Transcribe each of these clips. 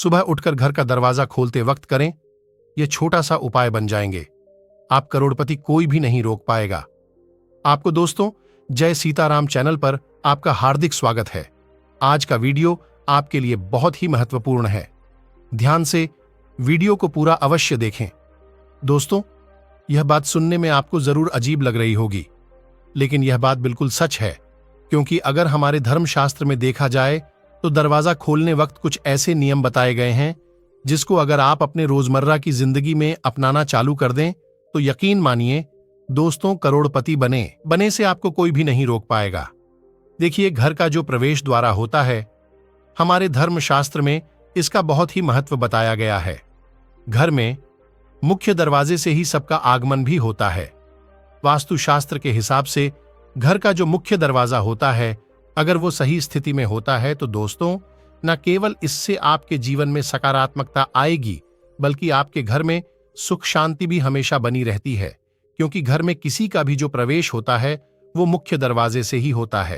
सुबह उठकर घर का दरवाजा खोलते वक्त करें। यह छोटा सा उपाय बन जाएंगे। आप करोड़पति कोई भी नहीं रोक पाएगा। आपको दोस्तों, जय सीताराम चैनल पर आपका हार्दिक स्वागत है। आज का वीडियो आपके लिए बहुत ही महत्वपूर्ण है। ध्यान से वीडियो को पूरा अवश्य देखें। दोस्तों, यह बात सुनने में आपको जरूर अजीब लग रही होगी, लेकिन यह बात बिल्कुल सच है। क्योंकि अगर हमारे धर्मशास्त्र में देखा जाए तो दरवाजा खोलने वक्त कुछ ऐसे नियम बताए गए हैं जिसको अगर आप अपने रोजमर्रा की जिंदगी में अपनाना चालू कर दें तो यकीन मानिए दोस्तों, करोड़पति बने से आपको कोई भी नहीं रोक पाएगा। देखिए, घर का जो प्रवेश द्वार होता है, हमारे धर्मशास्त्र में इसका बहुत ही महत्व बताया गया है। घर में मुख्य दरवाजे से ही सबका आगमन भी होता है। वास्तुशास्त्र के हिसाब से घर का जो मुख्य दरवाजा होता है, अगर वो सही स्थिति में होता है तो दोस्तों, न केवल इससे आपके जीवन में सकारात्मकता आएगी, बल्कि आपके घर में सुख शांति भी हमेशा बनी रहती है। क्योंकि घर में किसी का भी जो प्रवेश होता है वो मुख्य दरवाजे से ही होता है।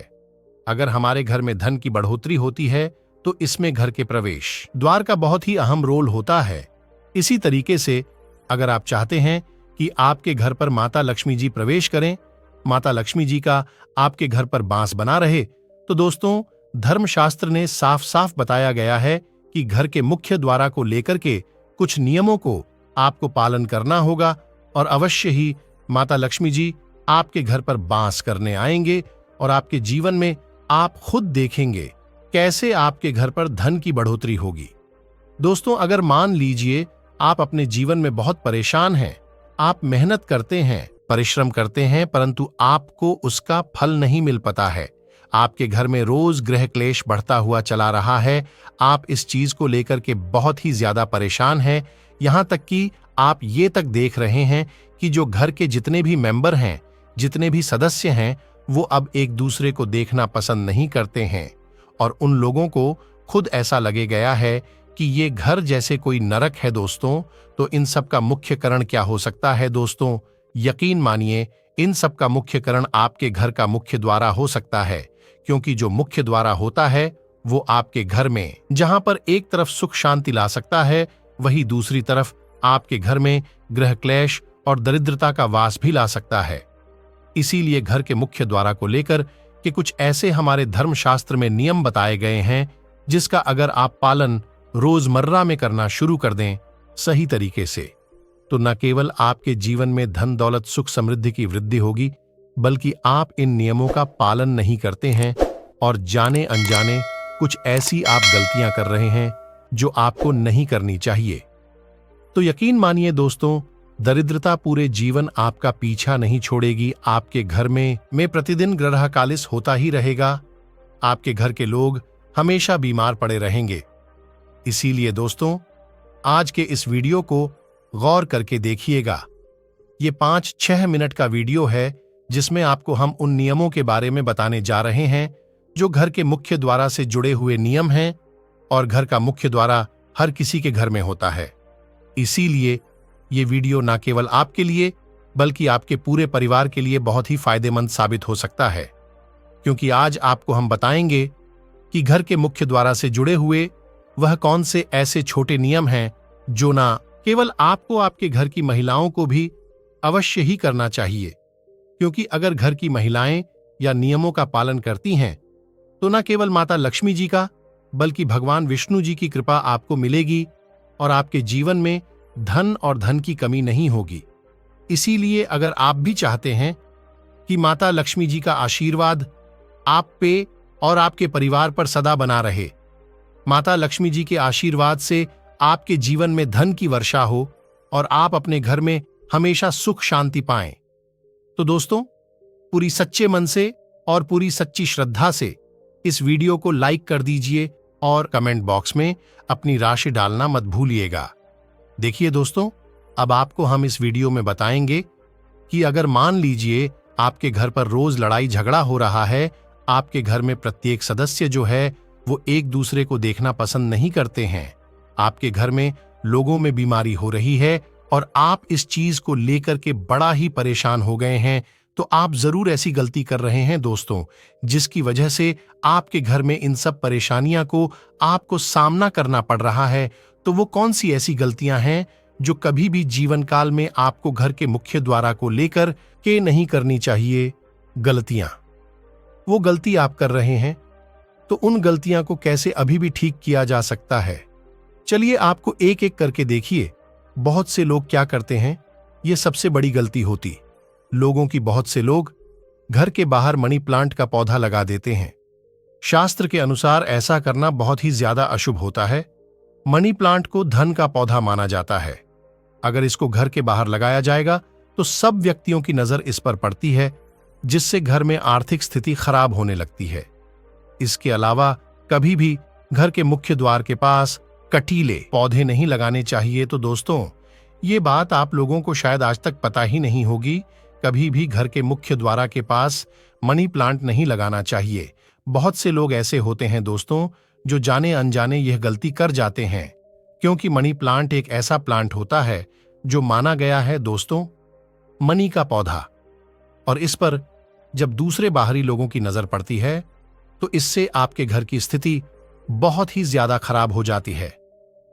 अगर हमारे घर में धन की बढ़ोतरी होती है तो इसमें घर के प्रवेश द्वार का बहुत ही अहम रोल होता है। इसी तरीके से अगर आप चाहते हैं कि आपके घर पर माता लक्ष्मी जी प्रवेश करें, माता लक्ष्मी जी का आपके घर पर बांस बना रहे, तो दोस्तों, धर्मशास्त्र ने साफ साफ बताया गया है कि घर के मुख्य द्वार को लेकर के कुछ नियमों को आपको पालन करना होगा और अवश्य ही माता लक्ष्मी जी आपके घर पर बांस करने आएंगे और आपके जीवन में आप खुद देखेंगे कैसे आपके घर पर धन की बढ़ोतरी होगी। दोस्तों, अगर मान लीजिए आप अपने जीवन में बहुत परेशान हैं, आप मेहनत करते हैं, परिश्रम करते हैं, परंतु आपको उसका फल नहीं मिल पाता है, आपके घर में रोज गृह क्लेश बढ़ता हुआ चला रहा है, आप इस चीज को लेकर के बहुत ही ज्यादा परेशान हैं, यहां तक कि आप ये तक देख रहे हैं कि जो घर के जितने भी मेंबर हैं, जितने भी सदस्य हैं, वो अब एक दूसरे को देखना पसंद नहीं करते हैं और उन लोगों को खुद ऐसा लगे गया है कि ये घर जैसे कोई नरक है। दोस्तों, तो इन सब का मुख्य कारण क्या हो सकता है? दोस्तों, यकीन मानिए इन सब का मुख्य कारण आपके घर का मुख्य द्वार हो सकता है। क्योंकि जो मुख्य द्वार होता है वो आपके घर में जहां पर एक तरफ सुख शांति ला सकता है, वही दूसरी तरफ आपके घर में गृह क्लेश और दरिद्रता का वास भी ला सकता है। इसीलिए घर के मुख्य द्वार को लेकर के कुछ ऐसे हमारे धर्मशास्त्र में नियम बताए गए हैं जिसका अगर आप पालन रोजमर्रा में करना शुरू कर दें सही तरीके से, तो न केवल आपके जीवन में धन दौलत सुख समृद्धि की वृद्धि होगी, बल्कि आप इन नियमों का पालन नहीं करते हैं और जाने अनजाने कुछ ऐसी आप गलतियां कर रहे हैं जो आपको नहीं करनी चाहिए। तो यकीन मानिए दोस्तों, दरिद्रता पूरे जीवन आपका पीछा नहीं छोड़ेगी। आपके घर में प्रतिदिन ग्रह कालिस होता ही रहेगा। आपके घर के लोग हमेशा बीमार पड़े रहेंगे। इसीलिए दोस्तों, आज के इस वीडियो को गौर करके देखिएगा। ये 5-6 मिनट का वीडियो है जिसमें आपको हम उन नियमों के बारे में बताने जा रहे हैं जो घर के मुख्य द्वार से जुड़े हुए नियम हैं और घर का मुख्य द्वार हर किसी के घर में होता है। इसीलिए ये वीडियो न केवल आपके लिए बल्कि आपके पूरे परिवार के लिए बहुत ही फायदेमंद साबित हो सकता है। क्योंकि आज आपको हम बताएंगे कि घर के मुख्य द्वार से जुड़े हुए वह कौन से ऐसे छोटे नियम हैं जो ना केवल आपको, आपके घर की महिलाओं को भी अवश्य ही करना चाहिए। क्योंकि अगर घर की महिलाएं या नियमों का पालन करती हैं तो न केवल माता लक्ष्मी जी का बल्कि भगवान विष्णु जी की कृपा आपको मिलेगी और आपके जीवन में धन और धन की कमी नहीं होगी। इसीलिए अगर आप भी चाहते हैं कि माता लक्ष्मी जी का आशीर्वाद आप पे और आपके परिवार पर सदा बना रहे, माता लक्ष्मी जी के आशीर्वाद से आपके जीवन में धन की वर्षा हो और आप अपने घर में हमेशा सुख शांति पाएं, तो दोस्तों, पूरी सच्चे मन से और पूरी सच्ची श्रद्धा से इस वीडियो को लाइक कर दीजिए और कमेंट बॉक्स में अपनी राशि डालना मत भूलिएगा। देखिए दोस्तों, अब आपको हम इस वीडियो में बताएंगे कि अगर मान लीजिए आपके घर पर रोज लड़ाई झगड़ा हो रहा है, आपके घर में प्रत्येक सदस्य जो है वो एक दूसरे को देखना पसंद नहीं करते हैं, आपके घर में लोगों में बीमारी हो रही है और आप इस चीज को लेकर के बड़ा ही परेशान हो गए हैं, तो आप जरूर ऐसी गलती कर रहे हैं दोस्तों, जिसकी वजह से आपके घर में इन सब परेशानियां को आपको सामना करना पड़ रहा है। तो वो कौन सी ऐसी गलतियां हैं जो कभी भी जीवन काल में आपको घर के मुख्य द्वार को लेकर के नहीं करनी चाहिए? गलतियां, वो गलती आप कर रहे हैं, तो उन गलतियां को कैसे अभी भी ठीक किया जा सकता है? चलिए आपको एक एक करके देखिए। बहुत से लोग क्या करते हैं, ये सबसे बड़ी गलती होती लोगों की। बहुत से लोग घर के बाहर मनी प्लांट का पौधा लगा देते हैं। शास्त्र के अनुसार ऐसा करना बहुत ही ज्यादा अशुभ होता है। मनी प्लांट को धन का पौधा माना जाता है। अगर इसको घर के बाहर लगाया जाएगा तो सब व्यक्तियों की नजर इस पर पड़ती है, जिससे घर में आर्थिक स्थिति खराब होने लगती है। इसके अलावा कभी भी घर के मुख्य द्वार के पास कटीले पौधे नहीं लगाने चाहिए। तो दोस्तों, ये बात आप लोगों को शायद आज तक पता ही नहीं होगी। कभी भी घर के मुख्य द्वार के पास मनी प्लांट नहीं लगाना चाहिए। बहुत से लोग ऐसे होते हैं दोस्तों, जो जाने अनजाने यह गलती कर जाते हैं, क्योंकि मनी प्लांट एक ऐसा प्लांट होता है जो माना गया है दोस्तों मनी का पौधा, और इस पर जब दूसरे बाहरी लोगों की नजर पड़ती है तो इससे आपके घर की स्थिति बहुत ही ज्यादा खराब हो जाती है।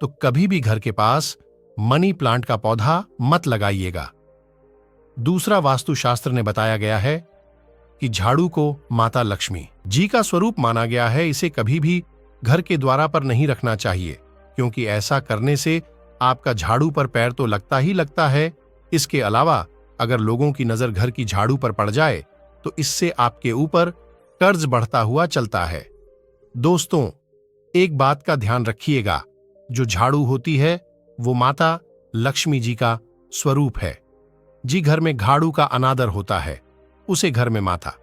तो कभी भी घर के पास मनी प्लांट का पौधा मत लगाइएगा। दूसरा, वास्तुशास्त्र ने बताया गया है कि झाड़ू को माता लक्ष्मी जी का स्वरूप माना गया है। इसे कभी भी घर के द्वार पर नहीं रखना चाहिए, क्योंकि ऐसा करने से आपका झाड़ू पर पैर तो लगता ही लगता है। इसके अलावा अगर लोगों की नजर घर की झाड़ू पर पड़ जाए तो इससे आपके ऊपर कर्ज बढ़ता हुआ चलता है। दोस्तों, एक बात का ध्यान रखिएगा, जो झाड़ू होती है वो माता लक्ष्मी जी का स्वरूप है। जी घर में झाड़ू का अनादर होता है, उसे घर में माता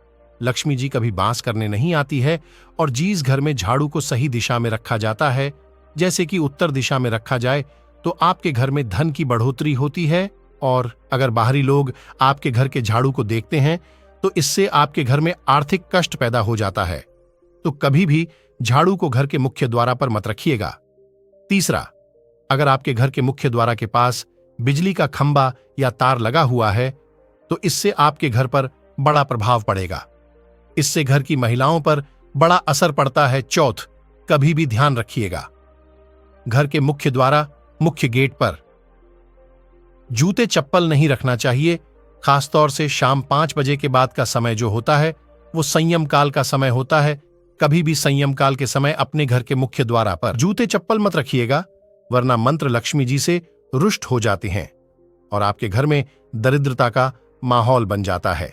लक्ष्मी जी कभी बांस करने नहीं आती है। और जिस घर में झाड़ू को सही दिशा में रखा जाता है, जैसे कि उत्तर दिशा में रखा जाए, तो आपके घर में धन की बढ़ोतरी होती है। और अगर बाहरी लोग आपके घर के झाड़ू को देखते हैं तो इससे आपके घर में आर्थिक कष्ट पैदा हो जाता है। तो कभी भी झाड़ू को घर के मुख्य द्वार पर मत रखिएगा। तीसरा, अगर आपके घर के मुख्य द्वार के पास बिजली का खंभा या तार लगा हुआ है तो इससे आपके घर पर बड़ा प्रभाव पड़ेगा। इससे घर की महिलाओं पर बड़ा असर पड़ता है। चौथ, कभी भी ध्यान रखिएगा, घर के मुख्य द्वार मुख्य गेट पर जूते चप्पल नहीं रखना चाहिए। खासतौर से शाम 5 बजे के बाद का समय जो होता है वो संयम काल का समय होता है। कभी भी संयम काल के समय अपने घर के मुख्य द्वार पर जूते चप्पल मत रखिएगा, वरना मंत्र लक्ष्मी जी से रुष्ट हो जाते हैं और आपके घर में दरिद्रता का माहौल बन जाता है।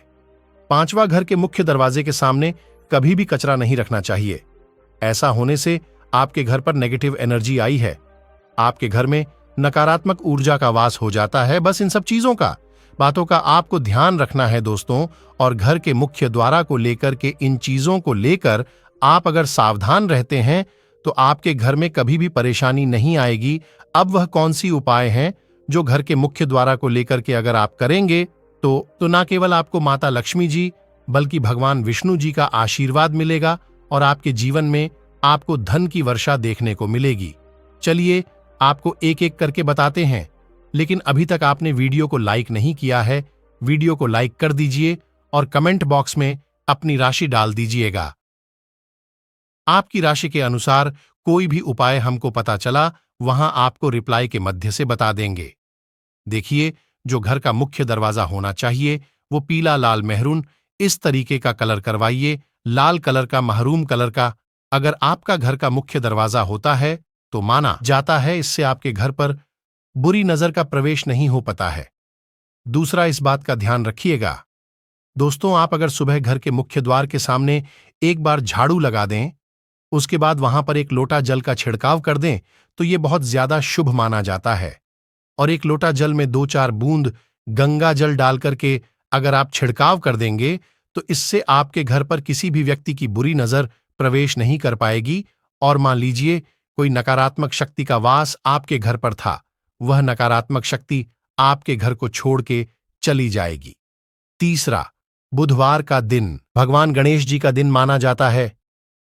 5वां, घर के मुख्य दरवाजे के सामने कभी भी कचरा नहीं रखना चाहिए। ऐसा होने से आपके घर पर नेगेटिव एनर्जी आई है, आपके घर में नकारात्मक ऊर्जा का वास हो जाता है। बस इन सब बातों का आपको ध्यान रखना है दोस्तों। और घर के मुख्य द्वार को लेकर के इन चीजों को लेकर आप अगर सावधान रहते हैं तो आपके घर में कभी भी परेशानी नहीं आएगी। अब वह कौन सी उपाय हैं जो घर के मुख्य द्वार को लेकर के अगर आप करेंगे तो ना केवल आपको माता लक्ष्मी जी बल्कि भगवान विष्णु जी का आशीर्वाद मिलेगा और आपके जीवन में आपको धन की वर्षा देखने को मिलेगी। चलिए आपको एक एक करके बताते हैं, लेकिन अभी तक आपने वीडियो को लाइक नहीं किया है, वीडियो को लाइक कर दीजिए और कमेंट बॉक्स में अपनी राशि डाल दीजिएगा। आपकी राशि के अनुसार कोई भी उपाय हमको पता चला वहां आपको रिप्लाई के मध्य से बता देंगे। देखिए, जो घर का मुख्य दरवाजा होना चाहिए वो पीला, लाल, मेहरून इस तरीके का कलर करवाइए। लाल कलर का, महरूम कलर का अगर आपका घर का मुख्य दरवाजा होता है तो माना जाता है इससे आपके घर पर बुरी नजर का प्रवेश नहीं हो पाता है। दूसरा, इस बात का ध्यान रखिएगा दोस्तों, आप अगर सुबह घर के मुख्य द्वार के सामने एक बार झाड़ू लगा दें, उसके बाद वहां पर एक लोटा जल का छिड़काव कर दें तो ये बहुत ज्यादा शुभ माना जाता है। और एक लोटा जल में 2-4 बूंद गंगा जल डाल करके अगर आप छिड़काव कर देंगे तो इससे आपके घर पर किसी भी व्यक्ति की बुरी नजर प्रवेश नहीं कर पाएगी। और मान लीजिए कोई नकारात्मक शक्ति का वास आपके घर पर था, वह नकारात्मक शक्ति आपके घर को छोड़ के चली जाएगी। तीसरा, बुधवार का दिन भगवान गणेश जी का दिन माना जाता है।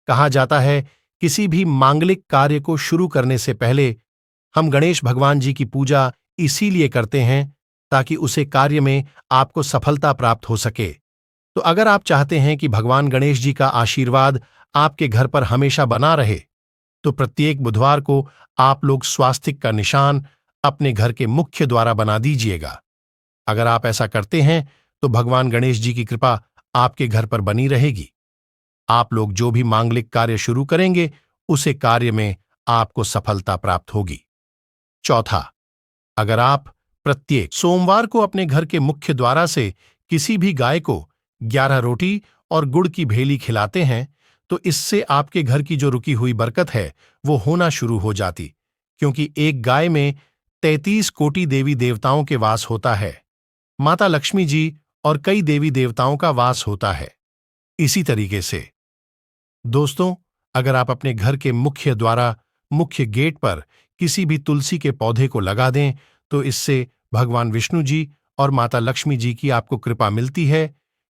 कहा जाता है किसी भी मांगलिक कार्य को शुरू करने से पहले हम गणेश भगवान जी की पूजा इसीलिए करते हैं ताकि उसे कार्य में आपको सफलता प्राप्त हो सके। तो अगर आप चाहते हैं कि भगवान गणेश जी का आशीर्वाद आपके घर पर हमेशा बना रहे, तो प्रत्येक बुधवार को आप लोग स्वास्तिक का निशान अपने घर के मुख्य द्वार बना दीजिएगा। अगर आप ऐसा करते हैं तो भगवान गणेश जी की कृपा आपके घर पर बनी रहेगी। आप लोग जो भी मांगलिक कार्य शुरू करेंगे, उसे कार्य में आपको सफलता प्राप्त होगी। चौथा, अगर आप प्रत्येक सोमवार को अपने घर के मुख्य द्वार से किसी भी गाय को 11 रोटी और गुड़ की भेली खिलाते हैं, तो इससे आपके घर की जो रुकी हुई बरकत है वो होना शुरू हो जाती, क्योंकि एक गाय में 33 कोटि देवी देवताओं के वास होता है। माता लक्ष्मी जी और कई देवी देवताओं का वास होता है। इसी तरीके से दोस्तों, अगर आप अपने घर के मुख्य द्वार, मुख्य गेट पर किसी भी तुलसी के पौधे को लगा दें, तो इससे भगवान विष्णु जी और माता लक्ष्मी जी की आपको कृपा मिलती है,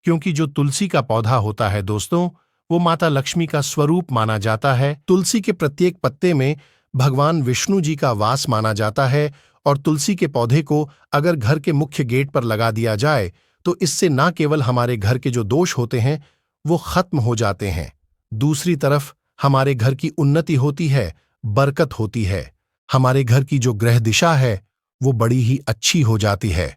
क्योंकि जो तुलसी का पौधा होता है दोस्तों, वो माता लक्ष्मी का स्वरूप माना जाता है। तुलसी के प्रत्येक पत्ते में भगवान विष्णु जी का वास माना जाता है, और तुलसी के पौधे को अगर घर के मुख्य गेट पर लगा दिया जाए, तो इससे न केवल हमारे घर के जो दोष होते हैं वो खत्म हो जाते हैं, दूसरी तरफ हमारे घर की उन्नति होती है, बरकत होती है, हमारे घर की जो ग्रह दिशा है वो बड़ी ही अच्छी हो जाती है।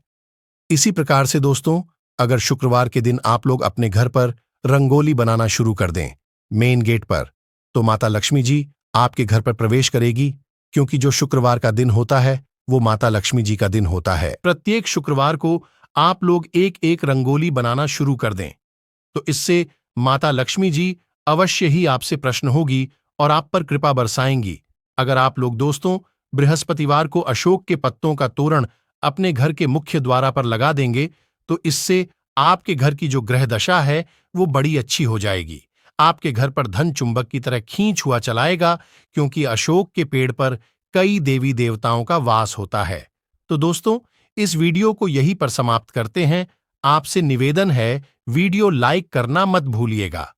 इसी प्रकार से दोस्तों, अगर शुक्रवार के दिन आप लोग अपने घर पर रंगोली बनाना शुरू कर दें मेन गेट पर, तो माता लक्ष्मी जी आपके घर पर प्रवेश करेगी, क्योंकि जो शुक्रवार का दिन होता है वो माता लक्ष्मी जी का दिन होता है। प्रत्येक शुक्रवार को आप लोग एक एक रंगोली बनाना शुरू कर दें, तो इससे माता लक्ष्मी जी अवश्य ही आपसे प्रसन्न होगी और आप पर कृपा बरसाएंगी। अगर आप लोग दोस्तों बृहस्पतिवार को अशोक के पत्तों का तोरण अपने घर के मुख्य द्वार पर लगा देंगे, तो इससे आपके घर की जो ग्रह दशा है वो बड़ी अच्छी हो जाएगी। आपके घर पर धन चुंबक की तरह खींच हुआ चलाएगा, क्योंकि अशोक के पेड़ पर कई देवी देवताओं का वास होता है। तो दोस्तों, इस वीडियो को यहीं पर समाप्त करते हैं। आपसे निवेदन है, वीडियो लाइक करना मत भूलिएगा।